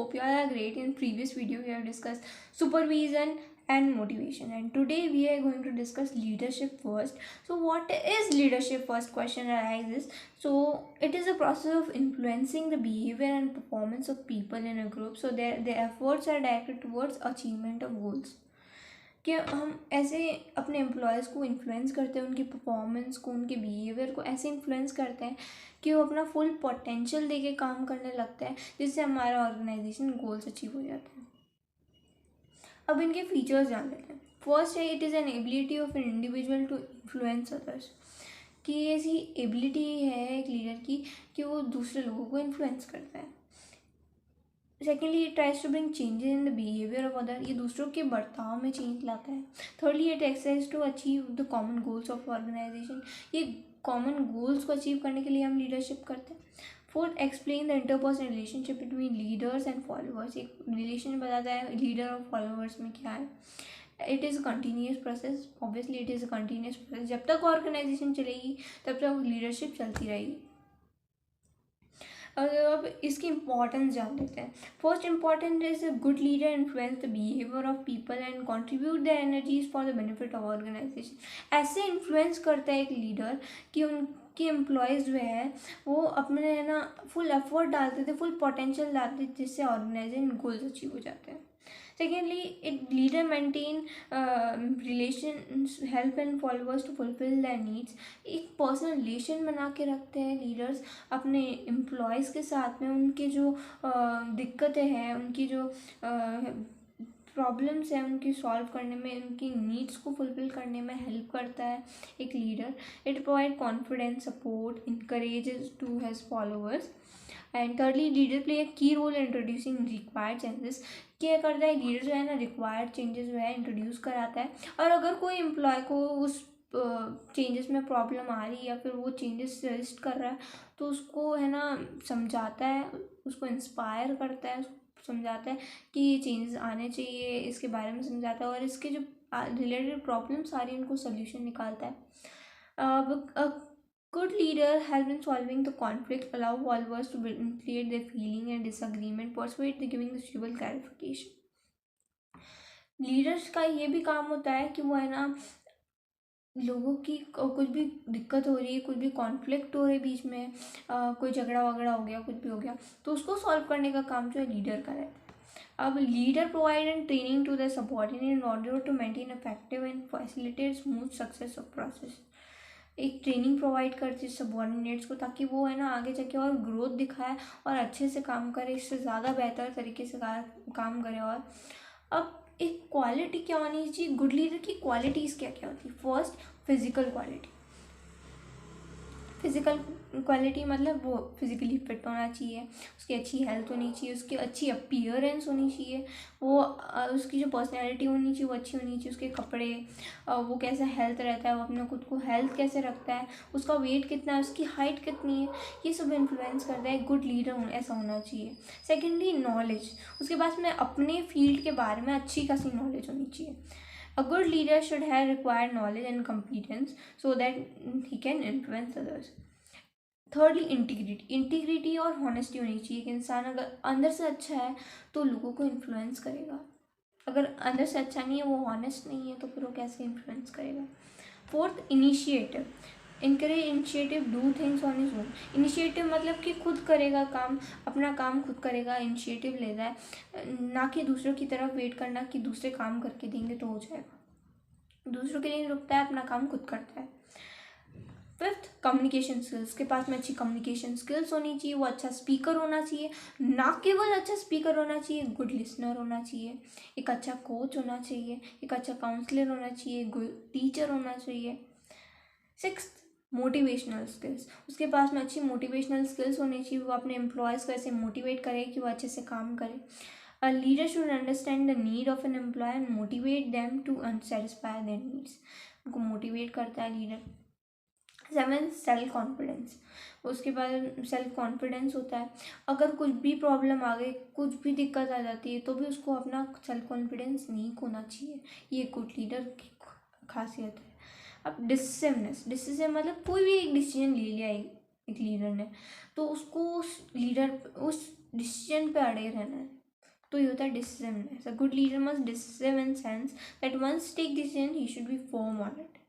hope you all are great. In previous video we have discussed supervision and motivation, and today we are going to discuss leadership first. So what is leadership first? Question arises. So it is a process of influencing the behavior and performance of people in a group, so their efforts are directed towards achievement of goals. कि हम ऐसे अपने employees को influence करते हैं, उनकी performance को, उनके बिहेवियर को ऐसे इन्फ्लुएंस करते हैं कि वो अपना फुल पोटेंशियल दे के काम करने लगता है, जिससे हमारा ऑर्गेनाइजेशन गोल्स अचीव हो जाते हैं. अब इनके फीचर्स जान लेते हैं. फर्स्ट है, it is an ability of an individual to influence others. कि ऐसी एबिलिटी है एक लीडर की कि वो दूसरे लोगों को इन्फ्लुएंस करता है. Secondly, it tries to bring changes in the behaviour of other. ये दूसरों के बर्ताव में चेंज लाता है. Thirdly, it exercise to achieve the common goals of organisation. ये कॉमन गोल्स को अचीव करने के लिए हम लीडरशिप करते हैं. Fourth, explain the interpersonal relationship between leaders and followers. एक रिलेशन बताता है लीडर और फॉलोअर्स में क्या है. It is a continuous process. Obviously it is a continuous process. जब तक ऑर्गेनाइजेशन चलेगी तब तक लीडरशिप चलती रहेगी. अब इसकी इम्पॉर्टेंस जान लेते हैं. First important is a good leader influence the behaviour of people and contribute the energies for the benefit of organisation. ऐसे इन्फ्लुएंस करता है एक लीडर कि उनके एम्प्लॉयज़ जो है वो अपने है ना फुल एफर्ट डालते थे, फुल पोटेंशियल डालते थे, जिससे ऑर्गेनाइजेशन गोल्स अचीव हो जाते हैं. Secondly, it leader maintain relations, help and followers to fulfill their needs. एक पर्सनल रिलेशन बना के रखते हैं लीडर्स अपने एम्प्लॉयज़ के साथ में. उनके जो दिक्कतें हैं, उनकी जो प्रॉब्लम्स हैं, उनकी सॉल्व करने में, उनकी नीड्स को फुलफिल करने में हेल्प करता है एक leader. It provide confidence, support, encourages to his followers. And thirdly, leader play a key role introducing required changes. क्या करता है लीडर जो है ना, रिक्वायर्ड चेंजेस जो है इंट्रोड्यूस कराता है. और अगर कोई एम्प्लॉय को उस चेंजेस में प्रॉब्लम आ रही है या फिर वो चेंजेस सजेस्ट कर रहा है तो उसको है ना समझाता है, उसको इंस्पायर करता है, उसको समझाता है कि ये चेंजेस आने चाहिए, इसके बारे में समझाता है और इसके जो रिलेटेड प्रॉब्लम्स आ रही हैं उनको सोल्यूशन निकालता है. अब good leader help in solving the conflict, allow followers to clear their feeling and disagreement, persuade the giving the suitable clarification. Leaders का ये भी काम होता है कि वो है ना लोगों की कुछ भी दिक्कत हो रही है, कुछ भी कॉन्फ्लिक्ट हो रही है बीच में, कोई झगड़ा वगड़ा हो गया, कुछ भी हो गया, तो उसको सॉल्व करने का काम जो है लीडर का रहता है. अब leader provide and training to the subordinate in order to maintain effective and facilitate smooth success of process. एक ट्रेनिंग प्रोवाइड करती है सबऑर्डिनेट्स को ताकि वो है ना आगे जाके और ग्रोथ दिखाए और अच्छे से काम करे, इससे ज़्यादा बेहतर तरीके से काम करे. और अब एक क्वालिटी क्या होनी चाहिए गुड लीडर की? क्वालिटीज़ क्या क्या होती है? First, physical quality. Physical quality मतलब वो फिज़िकली फिट होना चाहिए, उसकी अच्छी हेल्थ होनी चाहिए, उसकी अच्छी अपीयरेंस होनी चाहिए, वो उसकी जो पर्सनैलिटी होनी चाहिए वो अच्छी होनी चाहिए, उसके कपड़े, वो कैसा हेल्थ रहता है, वो अपने खुद को हेल्थ कैसे रखता है, उसका वेट कितना है, उसकी हाइट कितनी है, ये सब इन्फ्लुएंस करता है. गुड लीडर ऐसा होना चाहिए. Secondly, knowledge. उसके पास में अपने फील्ड के बारे में अच्छी खासी नॉलेज होनी चाहिए. A good leader should have required knowledge and competence so that he can influence others. Thirdly, integrity. Integrity और हॉनेस्टी होनी चाहिए कि इंसान अगर अंदर से अच्छा है तो लोगों को इन्फ्लुएंस करेगा. अगर अंदर से अच्छा नहीं है, वो हॉनेस्ट नहीं है, तो फिर वो कैसे इन्फ्लुएंस करेगा. Fourth, initiative. Encourage initiative, do things on his own. Initiative मतलब कि खुद करेगा काम, अपना काम खुद करेगा, इनिशिएटिव लेता है, ना कि दूसरों की तरफ वेट करना कि दूसरे काम करके देंगे तो हो जाएगा. दूसरों के लिए रुकता है, अपना काम खुद करता है. Fifth, communication skills. के पास में अच्छी कम्युनिकेशन स्किल्स होनी चाहिए, वो अच्छा स्पीकर होना चाहिए, ना केवल अच्छा स्पीकर होना चाहिए, गुड लिसनर होना चाहिए, एक अच्छा कोच होना चाहिए, एक अच्छा काउंसलर होना चाहिए, गुड टीचर होना चाहिए. Sixth, motivational skills. उसके पास में अच्छी मोटिवेशनल स्किल्स होनी चाहिए, वो अपने एम्प्लॉयज़ को ऐसे मोटिवेट करे कि वो अच्छे से काम करे. A leader should understand the need of an employee and motivate them to satisfy their needs. उनको मोटिवेट करता है लीडर. Seven, self confidence. उसके बाद सेल्फ कॉन्फिडेंस होता है. अगर कुछ भी प्रॉब्लम आ गई, कुछ भी दिक्कत आ जाती है, तो भी उसको अपना सेल्फ कॉन्फिडेंस नहीं खोना चाहिए. ये गुड लीडर की खासियत है. अब डिसिसिवनेस. डिसिसिव मतलब कोई भी एक डिसीजन ले लिया एक लीडर ने, तो उसको उस डिसीजन पे अड़े रहना है. तो ये होता है decisiveness. A good leader must decisive in sense that once take decision he should be firm on it.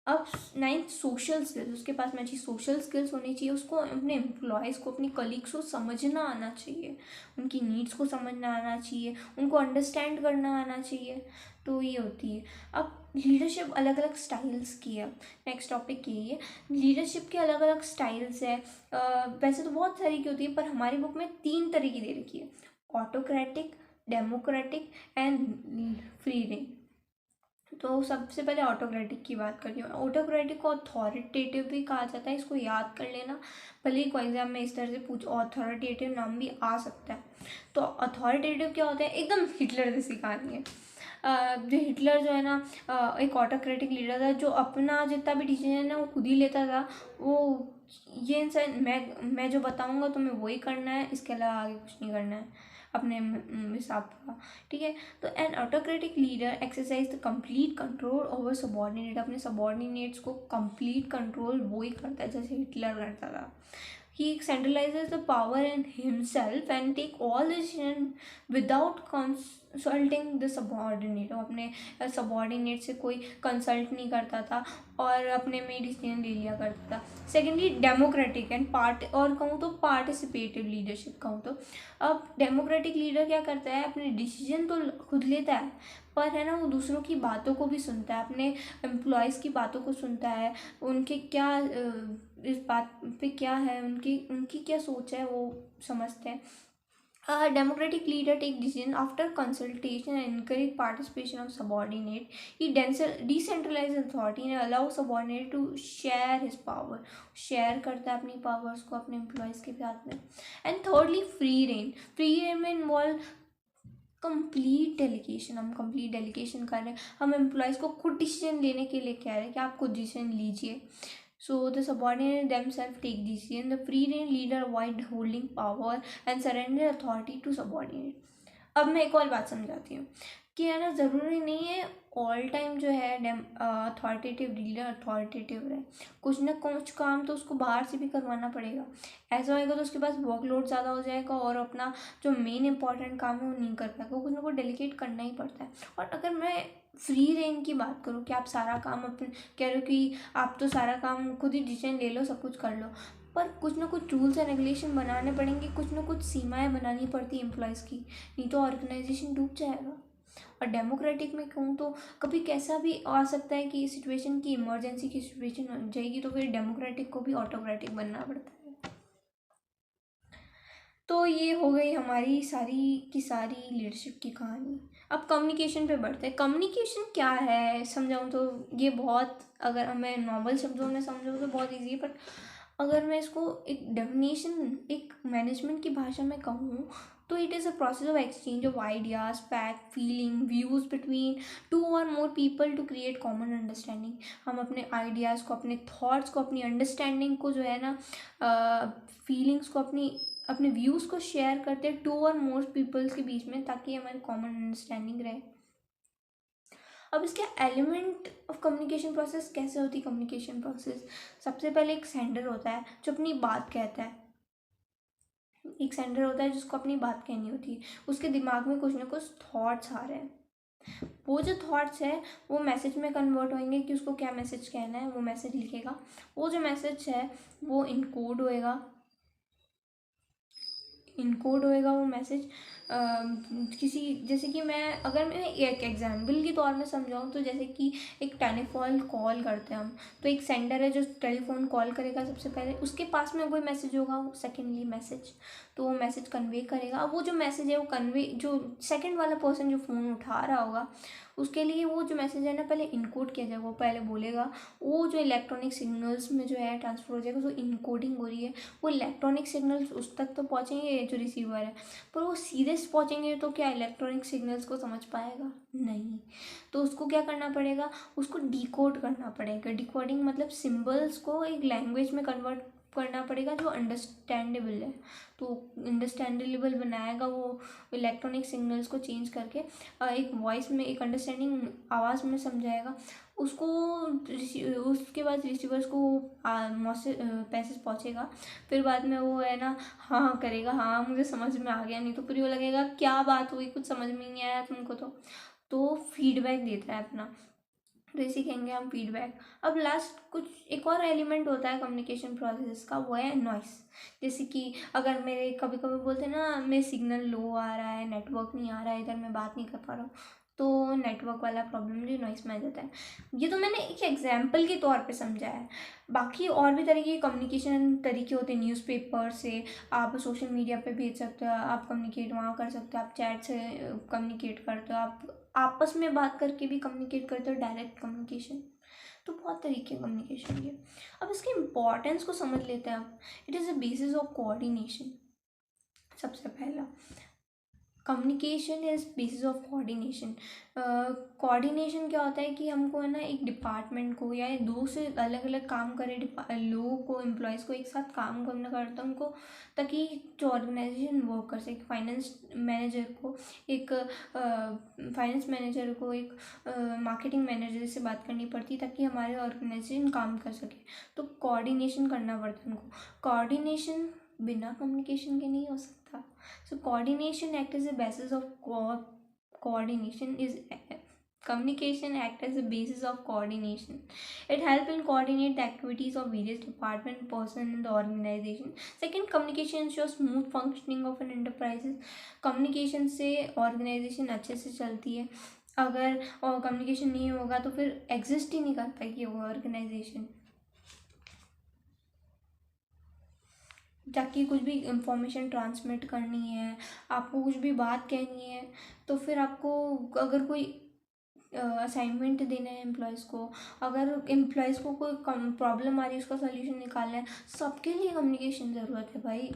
अब 9th सोशल स्किल्स, उसके पास में अच्छी सोशल स्किल्स होनी चाहिए. उसको अपने एम्प्लॉयज़ को, अपनी कलीग्स को समझना आना चाहिए, उनकी नीड्स को समझना आना चाहिए, उनको अंडरस्टैंड करना आना चाहिए. तो ये होती है. अब लीडरशिप अलग अलग स्टाइल्स की है. नेक्स्ट टॉपिक यही है, लीडरशिप के अलग अलग स्टाइल्स है. वैसे तो बहुत सारी की होती है, पर हमारी बुक में 3 तरह की दे रखी है: autocratic, democratic and free range. तो सबसे पहले ऑटोक्रेटिक की बात करती हूँ. ऑटोक्रेटिक को अथॉरिटेटिव भी कहा जाता है, इसको याद कर लेना. भले ही कोई एग्जाम में इस तरह से पूछ, अथॉरिटेटिव नाम भी आ सकता है. तो अथॉरिटेटिव क्या होता है, एकदम हिटलर जैसी कहानी है. जो हिटलर जो है ना, एक ऑटोक्रेटिक लीडर था जो अपना जितना भी डिसीजन है ना वो खुद ही लेता था. वो ये इंसान, मैं जो बताऊँगा तुम्हें वही करना है, इसके अलावा आगे कुछ नहीं करना है अपने हिसाब का. ठीक है. तो N autocratic leader exercise the complete control over subordinate. अपने सबॉर्डिनेट्स को कंप्लीट कंट्रोल वो ही करता है जैसे हिटलर करता था. He centralizes the power in himself and take all decision without consulting the subordinate. वो अपने सबॉर्डिनेट से कोई कंसल्ट नहीं करता था और अपने में डिसीजन ले लिया करता था. सेकेंडली डेमोक्रेटिक एंड और कहूँ तो पार्टिसिपेटिव लीडरशिप कहूँ तो. अब डेमोक्रेटिक लीडर क्या करता है, अपने डिसीजन तो खुद लेता है, पर है ना वो दूसरों की बातों को भी सुनता है, अपने एम्प्लॉयज़ की बातों को सुनता है, उनके क्या इस बात पे क्या है, उनकी उनकी क्या सोच है वो समझते हैं. Democratic leader take decision after consultation and encourage participation of subordinate. He decentralize authority and allow subordinate to share his power. Share करता है अपनी पावर्स को अपने एम्प्लॉयज़ के साथ में. And thirdly free rein. Free rein में इन्वॉल्व कंप्लीट डेलीगेशन. हम कंप्लीट डेलीगेशन कर रहे हैं, हम एम्प्लॉयज़ को खुद डिसीजन लेने के लिए कह रहे हैं कि आप खुद डिसीजन लीजिए. So the subordinate themselves take decision. The free rein leader avoid holding power and surrender authority to subordinate. अब मैं एक और बात समझाती हूँ कि है ना, ज़रूरी नहीं है ऑल टाइम जो है अथॉरिटेटिव लीडर अथॉरिटेटिव रहे. कुछ ना कुछ काम तो उसको बाहर से भी करवाना पड़ेगा. ऐसा होएगा तो उसके पास वर्कलोड ज़्यादा हो जाएगा और अपना जो मेन इंपॉर्टेंट काम है वो नहीं कर पाएगा. कुछ ना कुछ डेलीगेट करना ही पड़ता है. और अगर मैं फ्री रेंज की बात करूँ कि आप सारा काम अपने कह रहे हो कि आप तो सारा काम खुद ही डिसीजन ले लो, सब कुछ कर लो, पर कुछ ना कुछ रूल्स एंड रेगुलेशन बनाने पड़ेंगे, कुछ ना कुछ सीमाएं बनानी पड़ती है एम्प्लॉयज़ की, नहीं तो ऑर्गेनाइजेशन डूब जाएगा. और डेमोक्रेटिक में कहूँ तो कभी कैसा भी आ सकता है कि सिचुएशन की इमरजेंसी की सिचुएशन हो जाएगी, तो फिर डेमोक्रेटिक को भी ऑटोक्रेटिक बनना पड़ता है. तो ये हो गई हमारी सारी की सारी लीडरशिप की कहानी. अब कम्युनिकेशन पे बढ़ते हैं. कम्युनिकेशन क्या है समझाऊँ तो ये बहुत, अगर मैं नॉर्मल शब्दों में समझाऊँ तो बहुत ईजी है, बट अगर मैं इसको एक डेफिनेशन, एक मैनेजमेंट की भाषा में कहूँ तो it is a process of exchange of ideas, fact, feeling, views between 2 और more people to create common understanding. हम अपने आइडियाज़ को, अपने थॉट्स को, अपनी अंडरस्टैंडिंग को जो है ना, फीलिंग्स को, अपने व्यूज़ को शेयर करते हैं 2 और मोर पीपल्स के बीच में, ताकि हमारी कॉमन अंडरस्टैंडिंग रहे. अब इसके एलिमेंट ऑफ कम्युनिकेशन प्रोसेस कैसे होती है. कम्युनिकेशन प्रोसेस सबसे पहले एक सेंडर होता है जो अपनी बात कहता है. एक सेंडर होता है जिसको अपनी बात कहनी होती है. उसके दिमाग में कुछ ना कुछ थॉट्स आ रहे हैं. वो जो थॉट्स है वो मैसेज में कन्वर्ट होंगे कि उसको क्या मैसेज कहना है. वो मैसेज लिखेगा. वो जो मैसेज है वो इनकोड होएगा वो मैसेज. किसी, जैसे कि अगर मैं एक एग्जाम्पल के तौर में समझाऊँ तो जैसे कि एक टेलीफोन कॉल करते हैं हम, तो एक सेंडर है जो टेलीफोन कॉल करेगा सबसे पहले, उसके पास में कोई मैसेज होगा, सेकेंडली मैसेज, तो वो मैसेज कन्वे करेगा. अब वो जो मैसेज है वो कन्वे, जो सेकंड वाला पर्सन जो फ़ोन उठा रहा होगा उसके लिए वो जो मैसेज है ना पहले इनकोड किया जाएगा. वो पहले बोलेगा, वो जो इलेक्ट्रॉनिक सिग्नल्स में जो है ट्रांसफर हो जाएगा. तो इनकोडिंग हो रही है, वो इलेक्ट्रॉनिक सिग्नल्स उस तक तो पहुँचेंगे जो रिसीवर है, पर वो सीधे पहुँचेंगे तो क्या इलेक्ट्रॉनिक सिग्नल्स को समझ पाएगा? नहीं. तो उसको क्या करना पड़ेगा, उसको डिकोड करना पड़ेगा. डिकोडिंग मतलब सिम्बल्स को एक लैंग्वेज में कन्वर्ट करना पड़ेगा जो अंडरस्टैंडेबल है। तो अंडरस्टैंडेबल बनाएगा वो इलेक्ट्रॉनिक सिग्नल्स को चेंज करके एक वॉइस में, एक अंडरस्टैंडिंग आवाज़ में समझाएगा उसको। उसके बाद रिसीवर्स को पैसेज पहुँचेगा, फिर बाद में वो है ना हाँ करेगा, हाँ मुझे समझ में आ गया, नहीं तो फिर वो लगेगा क्या बात हुई, कुछ समझ में नहीं आया तुमको। तो फीडबैक देता है अपना, तो इसे कहेंगे हम फीडबैक। अब लास्ट कुछ एक और एलिमेंट होता है कम्युनिकेशन प्रोसेस का, वो है नॉइस। जैसे कि अगर मेरे कभी कभी बोलते हैं ना मेरे सिग्नल लो आ रहा है, नेटवर्क नहीं आ रहा है, इधर मैं बात नहीं कर पा रहा हूँ, तो नेटवर्क वाला प्रॉब्लम जो नॉइस में आ जाता है। ये तो मैंने एक एग्जाम्पल के तौर पे समझा है। बाकी और भी तरह के कम्युनिकेशन तरीके होते हैं। न्यूज़पेपर से आप सोशल मीडिया पे भेज सकते हो, आप कम्युनिकेट वहाँ कर सकते हो, आप चैट से कम्युनिकेट करते हो, आप आपस में बात करके भी कम्युनिकेट करते हो, डायरेक्ट कम्युनिकेशन। तो बहुत तरीके कम्युनिकेशन के। अब इसके इम्पोर्टेंस को समझ लेते हैं आप। It is the basis of coordination. सबसे पहला communication is basis of coordination. Coordination क्या होता है कि हमको है ना एक डिपार्टमेंट को या दो से अलग अलग काम करे लोगों को, एम्प्लॉयज़ को एक साथ काम करना करता है उनको, ताकि जो ऑर्गेनाइजेशन वर्क कर सके। फाइनेंस मैनेजर को एक मार्केटिंग मैनेजर से बात करनी पड़ती है ताकि हमारे ऑर्गेनाइजेशन काम कर सके। तो कोऑर्डिनेशन करना पड़ता है उनको। कोऑर्डिनेशन बिना कम्युनिकेशन के नहीं हो सकता। So coordination act as a basis of coordination is communication act as a basis of coordination. It helps in coordinate the activities of various department, person in the organization. Second, communication ensures smooth functioning of an enterprise. Communication से organization अच्छे से चलती है। अगर communication नहीं होगा तो फिर exist ही नहीं कर पाएगी वो organization। ताकि कुछ भी इंफॉर्मेशन ट्रांसमिट करनी है, आपको कुछ भी बात कहनी है, तो फिर आपको अगर कोई असाइनमेंट देना है एम्प्लॉयज़ को, अगर एम्प्लॉयज़ को कोई प्रॉब्लम आ रही है उसका सोल्यूशन निकालना है, सबके लिए कम्युनिकेशन ज़रूरत है भाई।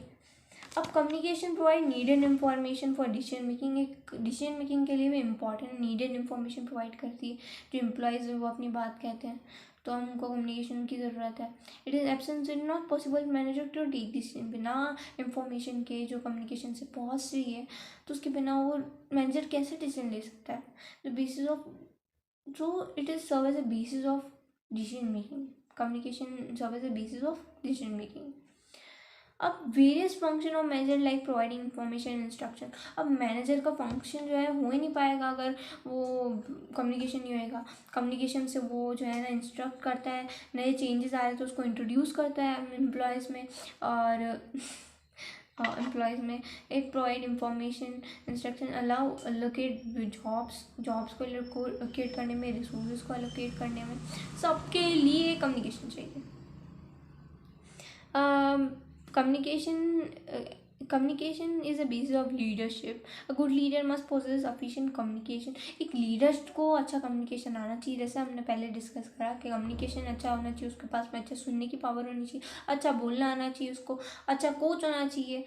अब communication provide needed information for decision making. एक डिसीजन मेकिंग के लिए भी इम्पॉर्टेंट नीडेड इन्फॉर्मेशन प्रोवाइड करती है। जो एम्प्लॉयज़ वो अपनी बात कहते हैं तो हमको कम्युनिकेशन की ज़रूरत है। It is absence it not possible manager to take decision. बिना इंफॉर्मेशन के जो कम्युनिकेशन से पहुँच रही है तो उसके बिना वो मैनेजर कैसे डिसीजन ले सकता है। द बेसिस ऑफ जो it is serve as a basis of decision making. Communication serve as a basis of decision making. अब various function of manager like providing information instruction. अब मैनेजर का function जो है हो ही नहीं पाएगा अगर वो कम्युनिकेशन नहीं होएगा। कम्युनिकेशन से वो जो है ना इंस्ट्रक्ट करता है, नए चेंजेस आ रहे हैं तो उसको इंट्रोड्यूस करता है एम्प्लॉयज़ में, और एम्प्लॉयज़ में एक provide information instruction, allow allocate jobs को अलोकेट करने में, रिसोर्सेज को अलोकेट करने में, सबके लिए कम्युनिकेशन चाहिए। Communication is a basis of leadership. A good leader must possess sufficient communication. एक लीडर को अच्छा कम्युनिकेशन आना चाहिए। जैसे हमने पहले डिस्कस करा कि कम्युनिकेशन अच्छा होना चाहिए, उसके पास में अच्छा सुनने की पावर होनी चाहिए, अच्छा बोलना आना चाहिए, उसको अच्छा कोच होना चाहिए।